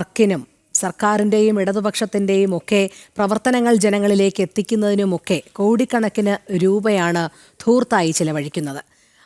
വർക്കിനും സർക്കാരിൻ്റെയും ഇടതുപക്ഷത്തിൻ്റെയും ഒക്കെ പ്രവർത്തനങ്ങൾ ജനങ്ങളിലേക്ക് എത്തിക്കുന്നതിനുമൊക്കെ കോടിക്കണക്കിന് രൂപയാണ് ധൂർത്തായി ചിലവഴിക്കുന്നത്.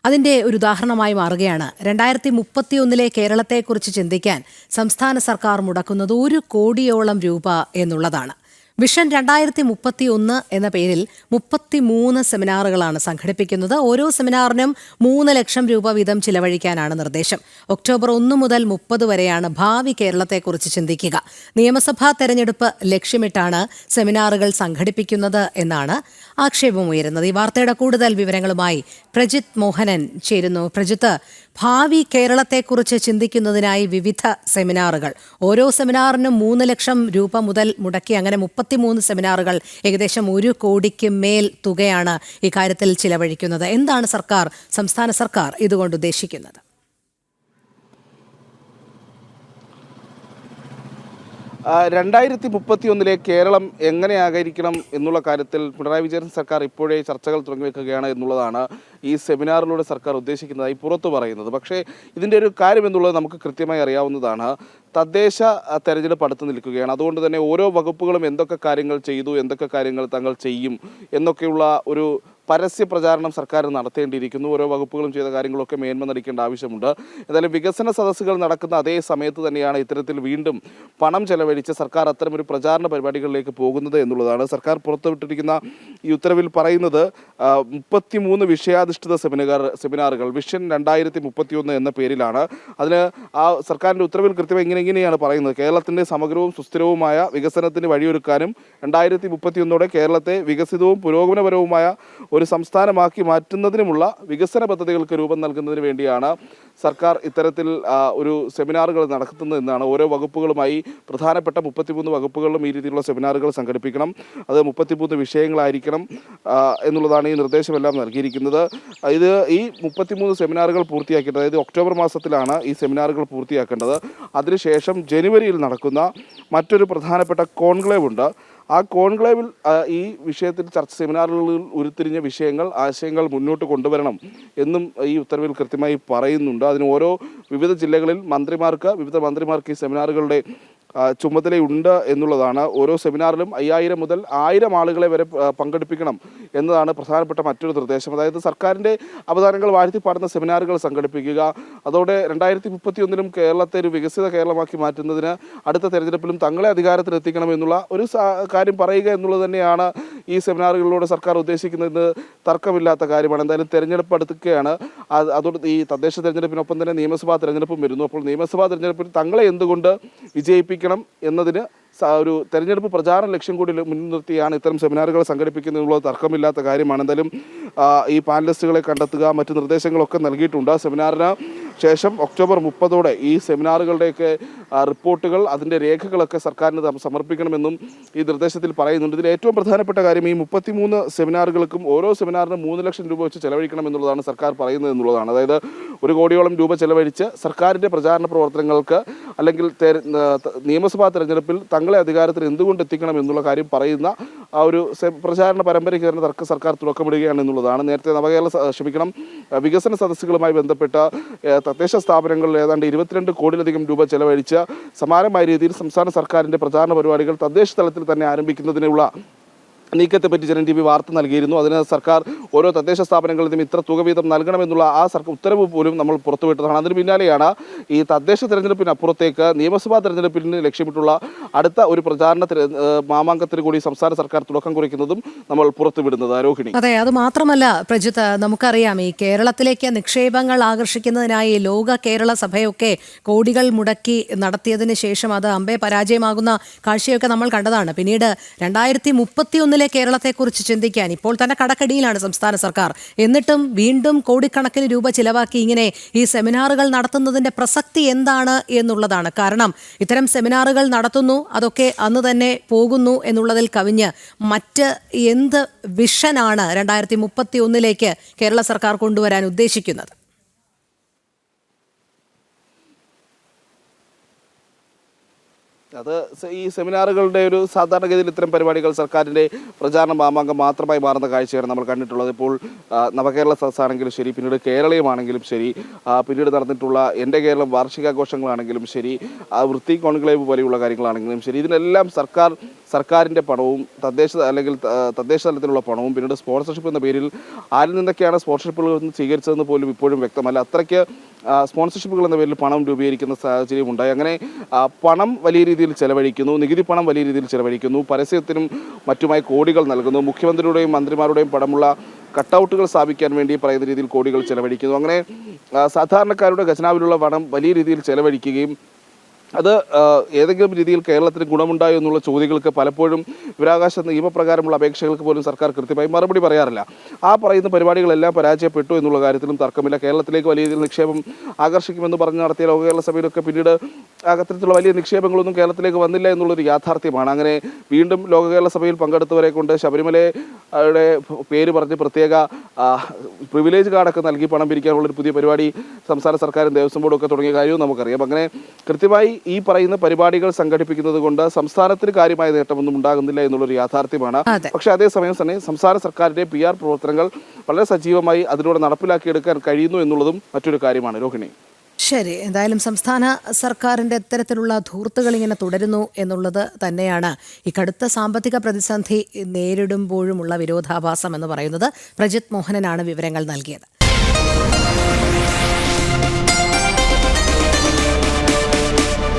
അതിൻ്റെ ഒരു ഉദാഹരണമായി മാറുകയാണ് 2031 കേരളത്തെക്കുറിച്ച് ചിന്തിക്കാൻ സംസ്ഥാന സർക്കാർ മുടക്കുന്നത് 1 കോടിയോളം രൂപ എന്നുള്ളതാണ്. വിഷൻ 2031 എന്ന പേരിൽ 33 സെമിനാറുകളാണ് സംഘടിപ്പിക്കുന്നത്. ഓരോ സെമിനാറിനും 3 ലക്ഷം രൂപ വീതം ചിലവഴിക്കാനാണ് നിർദ്ദേശം. ഒക്ടോബർ 1 മുതൽ 30 വരെയാണ് ഭാവി കേരളത്തെക്കുറിച്ച് ചിന്തിക്കുക. നിയമസഭാ തെരഞ്ഞെടുപ്പ് ലക്ഷ്യമിട്ടാണ് സെമിനാറുകൾ സംഘടിപ്പിക്കുന്നത് എന്നാണ് ആക്ഷേപമുയരുന്നത്. ഈ വാർത്തയുടെ കൂടുതൽ വിവരങ്ങളുമായി പ്രജിത്ത് മോഹനൻ ചേരുന്നു. പ്രജിത്ത്, ഭാവി കേരളത്തെക്കുറിച്ച് ചിന്തിക്കുന്നതിനായി വിവിധ സെമിനാറുകൾ, ഓരോ സെമിനാറിനും 3 ലക്ഷം രൂപ മുതൽ മുടക്കി അങ്ങനെ 33 സെമിനാറുകൾ, ഏകദേശം 1 കോടിക്ക് മേൽ തുകയാണ് ഇക്കാര്യത്തിൽ ചിലവഴിക്കുന്നത്. എന്താണ് സംസ്ഥാന സർക്കാർ ഇതുകൊണ്ട് ഉദ്ദേശിക്കുന്നത്? 2031 കേരളം എങ്ങനെയായിരിക്കണം എന്നുള്ള കാര്യത്തിൽ പിണറായി വിജയൻ സർക്കാർ ഇപ്പോഴേ ചർച്ചകൾ തുടങ്ങിവെക്കുകയാണ് എന്നുള്ളതാണ് ഈ സെമിനാറിലൂടെ സർക്കാർ ഉദ്ദേശിക്കുന്നതായി പുറത്തു പറയുന്നത്. പക്ഷേ ഇതിൻ്റെ ഒരു കാര്യം എന്നുള്ളത് നമുക്ക് കൃത്യമായി അറിയാവുന്നതാണ്. തദ്ദേശ തെരഞ്ഞെടുപ്പ് അടുത്ത് നിൽക്കുകയാണ്. അതുകൊണ്ട് തന്നെ ഓരോ വകുപ്പുകളും എന്തൊക്കെ കാര്യങ്ങൾ ചെയ്തു, എന്തൊക്കെ കാര്യങ്ങൾ തങ്ങൾ ചെയ്യും എന്നൊക്കെയുള്ള ഒരു പരസ്യ പ്രചാരണം സർക്കാർ നടത്തേണ്ടിയിരിക്കുന്നു. ഓരോ വകുപ്പുകളും ചെയ്ത കാര്യങ്ങളൊക്കെ മേന്മ നടിക്കേണ്ട ആവശ്യമുണ്ട്. എന്തായാലും വികസന സദസ്സുകൾ നടക്കുന്ന അതേ സമയത്ത് തന്നെയാണ് ഇത്തരത്തിൽ വീണ്ടും പണം ചെലവഴിച്ച് സർക്കാർ അത്തരമൊരു പ്രചാരണ പരിപാടികളിലേക്ക് പോകുന്നത് എന്നുള്ളതാണ്. സർക്കാർ പുറത്തുവിട്ടിരിക്കുന്ന ഈ ഉത്തരവിൽ പറയുന്നത് 33 വിഷയാധിഷ്ഠിത സെമിനാറുകൾ വിഷൻ 2031 എന്ന പേരിലാണ്. അതിന് ആ സർക്കാരിൻ്റെ ഉത്തരവിൽ കൃത്യമായി ഇങ്ങനെയാണ് പറയുന്നത്: കേരളത്തിൻ്റെ സമഗ്രവും സുസ്ഥിരവുമായ വികസനത്തിന് വഴിയൊരുക്കാനും 2031 കേരളത്തെ വികസിതവും പുരോഗമനപരവുമായ ഒരു സംസ്ഥാനമാക്കി മാറ്റുന്നതിനുമുള്ള വികസന പദ്ധതികൾക്ക് രൂപം നൽകുന്നതിന് വേണ്ടിയാണ് സർക്കാർ ഇത്തരത്തിൽ ഒരു സെമിനാറുകൾ നടത്തുന്നതെന്നാണ്. ഓരോ വകുപ്പുകളുമായി പ്രധാനപ്പെട്ട 33 വകുപ്പുകളിലും ഈ രീതിയിലുള്ള സെമിനാറുകൾ സംഘടിപ്പിക്കണം. അത് 33 വിഷയങ്ങളായിരിക്കണം എന്നുള്ളതാണ് ഈ നിർദ്ദേശമെല്ലാം നൽകിയിരിക്കുന്നത്. ഇത് ഈ 33 സെമിനാറുകൾ പൂർത്തിയാക്കിയിട്ട്, അതായത് ഒക്ടോബർ മാസത്തിലാണ് ഈ സെമിനാറുകൾ പൂർത്തിയാക്കേണ്ടത്. അതിനുശേഷം ജനുവരിയിൽ നടക്കുന്ന മറ്റൊരു പ്രധാനപ്പെട്ട കോൺക്ലേവ് ഉണ്ട്. ആ കോൺക്ലേവിൽ ഈ വിഷയത്തിൽ സെമിനാറുകളിൽ ഉരുത്തിരിഞ്ഞ വിഷയങ്ങൾ, ആശയങ്ങൾ മുന്നോട്ട് കൊണ്ടുവരണം എന്നും ഈ ഉത്തരവിൽ കൃത്യമായി പറയുന്നുണ്ട്. അതിന് വിവിധ ജില്ലകളിൽ വിവിധ മന്ത്രിമാർക്ക് ഈ സെമിനാറുകളുടെ ചുമതലയുണ്ട് എന്നുള്ളതാണ്. ഓരോ സെമിനാറിലും 5000 മുതൽ 1000 ആളുകളെ വരെ പങ്കെടുപ്പിക്കണം എന്നതാണ് പ്രധാനപ്പെട്ട മറ്റൊരു നിർദ്ദേശം. അതായത് സർക്കാരിൻ്റെ അവതാരങ്ങൾ വാഴ്ത്തിപ്പാടുന്ന സെമിനാറുകൾ സംഘടിപ്പിക്കുക. അതോടെ 2031 കേരളത്തെ ഒരു വികസിത കേരളമാക്കി മാറ്റുന്നതിന് അടുത്ത തെരഞ്ഞെടുപ്പിലും തങ്ങളെ അധികാരത്തിലെത്തിക്കണം എന്നുള്ള ഒരു കാര്യം പറയുക എന്നുള്ളത് തന്നെയാണ് ഈ സെമിനാറുകളിലൂടെ സർക്കാർ ഉദ്ദേശിക്കുന്നത്. തർക്കമില്ലാത്ത കാര്യമാണ്. എന്തായാലും തെരഞ്ഞെടുപ്പ് അടുക്കുകയാണ്. അതോടെ ഈ തദ്ദേശ തെരഞ്ഞെടുപ്പിനൊപ്പം തന്നെ നിയമസഭാ തെരഞ്ഞെടുപ്പും വരുന്നു. അപ്പോൾ നിയമസഭാ തെരഞ്ഞെടുപ്പിൽ തങ്ങളെ എന്തുകൊണ്ട് വിജയിപ്പിക്കണം എന്നതിന് ഒരു തെരഞ്ഞെടുപ്പ് പ്രചാരണ ലക്ഷ്യം കൂടി മുൻനിർത്തിയാണ് ഇത്തരം സെമിനാറുകൾ സംഘടിപ്പിക്കുന്നതിനുള്ളത് തർക്കമില്ലാത്ത കാര്യമാണ്. എന്തായാലും ഈ പാനലിസ്റ്റുകളെ കണ്ടെത്തുക, മറ്റ് നിർദ്ദേശങ്ങളൊക്കെ നൽകിയിട്ടുണ്ട്. സെമിനാറിന് ശേഷം ഒക്ടോബർ 30 ഈ സെമിനാറുകളുടെയൊക്കെ റിപ്പോർട്ടുകൾ, അതിൻ്റെ രേഖകളൊക്കെ സർക്കാരിന് സമർപ്പിക്കണമെന്നും ഈ നിർദ്ദേശത്തിൽ പറയുന്നുണ്ട്. ഇതിൽ ഏറ്റവും പ്രധാനപ്പെട്ട കാര്യം ഈ 33 സെമിനാറുകൾക്കും ഓരോ സെമിനാറിനും 3 ലക്ഷം രൂപ വെച്ച് ചെലവഴിക്കണം എന്നുള്ളതാണ് സർക്കാർ പറയുന്നത് എന്നുള്ളതാണ്. അതായത് 1 കോടിയോളം രൂപ ചെലവഴിച്ച് സർക്കാരിൻ്റെ പ്രചാരണ പ്രവർത്തനങ്ങൾക്ക് അല്ലെങ്കിൽ നിയമസഭാ തെരഞ്ഞെടുപ്പിൽ തങ്ങളെ അധികാരത്തിൽ എന്തുകൊണ്ട് എത്തിക്കണം എന്നുള്ള കാര്യം പറയുന്ന ആ ഒരു പ്രചാരണ പരമ്പരയ്ക്ക് തന്നെ സർക്കാർ തുടക്കമിടുകയാണ് എന്നുള്ളതാണ്. നേരത്തെ വികസന സദസ്സുകളുമായി ബന്ധപ്പെട്ട തദ്ദേശ സ്ഥാപനങ്ങളിൽ ഏതാണ്ട് 22 കോടിയിലധികം രൂപ ചെലവഴിച്ച് സമാനമായ രീതിയിൽ സംസ്ഥാന സർക്കാരിൻ്റെ പ്രചാരണ പരിപാടികൾ തദ്ദേശ തലത്തിൽ തന്നെ ആരംഭിക്കുന്നതിനുള്ള നീക്കത്തെപ്പറ്റി ജനൻ TV വാർത്ത നൽകിയിരുന്നു. അതിന് സർക്കാർ ഓരോ തദ്ദേശ സ്ഥാപനങ്ങളിൽ നിന്നും ഇത്ര തുക വീതം നൽകണമെന്നുള്ള ആ ഉത്തരവ് പോലും നമ്മൾ പുറത്തുവിട്ടതാണ്. അതിന് പിന്നാലെയാണ് ഈ തദ്ദേശ തെരഞ്ഞെടുപ്പിനപ്പുറത്തേക്ക് നിയമസഭാ തെരഞ്ഞെടുപ്പിന് ലക്ഷ്യമിട്ടുള്ള അടുത്ത ഒരു പ്രചാരണ മാമാങ്കത്തിന് കൂടി സംസ്ഥാന സർക്കാർ തുടക്കം കുറിക്കുന്നതും നമ്മൾ പുറത്തുവിടുന്നത്. രോഹിണി, അതെ, അത് മാത്രമല്ല പ്രജിത്ത്, നമുക്കറിയാം ഈ കേരളത്തിലേക്ക് നിക്ഷേപങ്ങൾ ആകർഷിക്കുന്നതിനായി ലോക കേരള സഭയൊക്കെ കോടികൾ മുടക്കി നടത്തിയതിന് ശേഷം അത് അമ്പേ പരാജയമാകുന്ന കാഴ്ചയൊക്കെ നമ്മൾ കണ്ടതാണ്. പിന്നീട് 2031 കേരളത്തെക്കുറിച്ച് ചിന്തിക്കാൻ ഇപ്പോൾ തന്നെ കടക്കടിയിലാണ് സംസ്ഥാന സർക്കാർ. എന്നിട്ടും വീണ്ടും കോടിക്കണക്കിന് രൂപ ചിലവാക്കി ഇങ്ങനെ ഈ സെമിനാറുകൾ നടത്തുന്നതിന്റെ പ്രസക്തി എന്താണ് എന്നുള്ളതാണ്. കാരണം ഇത്തരം സെമിനാറുകൾ നടത്തുന്നു, അതൊക്കെ അന്ന് തന്നെ പോകുന്നു എന്നുള്ളതിൽ കവിഞ്ഞ് മറ്റ് എന്ത് വിഷനാണ് 2031 കേരള സർക്കാർ കൊണ്ടുവരാൻ ഉദ്ദേശിക്കുന്നത്? അത് ഈ സെമിനാറുകളുടെ ഒരു സാധാരണഗതിയിൽ ഇത്തരം പരിപാടികൾ സർക്കാരിൻ്റെ പ്രചാരണ മാമാങ്കം മാത്രമായി മാറുന്ന കാഴ്ചയാണ് നമ്മൾ കണ്ടിട്ടുള്ളത്. ഇപ്പോൾ നവകേരള സദസ്സാണെങ്കിലും ശരി, പിന്നീട് കേരളീയമാണെങ്കിലും ശരി, പിന്നീട് നടന്നിട്ടുള്ള എൻ്റെ കേരളം വാർഷികാഘോഷങ്ങളാണെങ്കിലും ശരി, വൃത്തി കോൺക്ലേവ് പോലെയുള്ള കാര്യങ്ങളാണെങ്കിലും ശരി, ഇതിനെല്ലാം സർക്കാരിൻ്റെ പണവും തദ്ദേശ തലത്തിലുള്ള പണവും പിന്നീട് സ്പോൺസർഷിപ്പ് എന്ന പേരിൽ ആരിൽ നിന്നൊക്കെയാണ് സ്പോൺസർഷിപ്പുകൾ സ്വീകരിച്ചതെന്ന് പോലും ഇപ്പോഴും വ്യക്തമല്ല. അത്രയ്ക്ക് സ്പോൺസർഷിപ്പുകൾ എന്ന പേരിൽ പണം രൂപീകരിക്കുന്ന സാഹചര്യം ഉണ്ടായി. അങ്ങനെ പണം വലിയ രീതിയിൽ ചെലവഴിക്കുന്നു, നികുതി പണം വലിയ രീതിയിൽ ചെലവഴിക്കുന്നു, പരസ്യത്തിനും മറ്റുമായി കോടികൾ നൽകുന്നു, മുഖ്യമന്ത്രിയുടെയും മന്ത്രിമാരുടെയും പടമുള്ള കട്ടൗട്ടുകൾ സ്ഥാപിക്കാൻ വേണ്ടി പറയുന്ന രീതിയിൽ കോടികൾ ചെലവഴിക്കുന്നു. അങ്ങനെ സാധാരണക്കാരുടെ ഖജനാവിലുള്ള പണം വലിയ രീതിയിൽ ചെലവഴിക്കുകയും അത് ഏതെങ്കിലും രീതിയിൽ കേരളത്തിന് ഗുണമുണ്ടായോ എന്നുള്ള ചോദ്യങ്ങൾക്ക് പലപ്പോഴും വിവരാവകാശ നിയമപ്രകാരമുള്ള അപേക്ഷകൾക്ക് പോലും സർക്കാർ കൃത്യമായി മറുപടി പറയാറില്ല. ആ പറയുന്ന പരിപാടികളെല്ലാം പരാജയപ്പെട്ടു എന്നുള്ള കാര്യത്തിലും തർക്കമില്ല. കേരളത്തിലേക്ക് വലിയ രീതിയിൽ നിക്ഷേപം ആകർഷിക്കുമെന്ന് പറഞ്ഞ് നടത്തിയ ലോക കേരള സഭയിലൊക്കെ പിന്നീട് അത്തരത്തിലുള്ള വലിയ നിക്ഷേപങ്ങളൊന്നും കേരളത്തിലേക്ക് വന്നില്ല എന്നുള്ളൊരു യാഥാർത്ഥ്യമാണ്. അങ്ങനെ വീണ്ടും ലോക കേരള സഭയിൽ പങ്കെടുത്തവരെ കൊണ്ട് ശബരിമലയുടെ പേര് പറഞ്ഞ് പ്രത്യേക പ്രിവിലേജ് കാർഡൊക്കെ നൽകി പണം പിരിക്കാനുള്ളൊരു പുതിയ പരിപാടി സംസ്ഥാന സർക്കാരും ദേവസ്വം ബോർഡൊക്കെ തുടങ്ങിയ കാര്യവും നമുക്കറിയാം. അങ്ങനെ കൃത്യമായി ഈ പറയുന്ന പരിപാടികൾ സംഘടിപ്പിക്കുന്നത് കൊണ്ട് സംസ്ഥാനത്തിന് കാര്യമായ നേട്ടമൊന്നും ഉണ്ടാകുന്നില്ല എന്നുള്ളൊരു യാഥാർത്ഥ്യമാണ്. പക്ഷേ അതേസമയം തന്നെ സംസ്ഥാന സർക്കാരിന്റെ PR പ്രവർത്തനങ്ങൾ വളരെ സജീവമായി അതിലൂടെ നടപ്പിലാക്കിയെടുക്കാൻ കഴിയുന്നു എന്നുള്ളതും മറ്റൊരു കാര്യമാണ്. രോഹിണി, ശരി, എന്തായാലും സംസ്ഥാന സർക്കാരിൻ്റെ ഇത്തരത്തിലുള്ള ധൂർത്തുകൾ ഇങ്ങനെ തുടരുന്നു എന്നുള്ളത് തന്നെയാണ് ഈ കടുത്ത സാമ്പത്തിക പ്രതിസന്ധി നേരിടുമ്പോഴുമുള്ള വിരോധാഭാസം എന്ന് പറയുന്നത്. പ്രജിത് മോഹനനാണ് വിവരങ്ങൾ നൽകിയത്.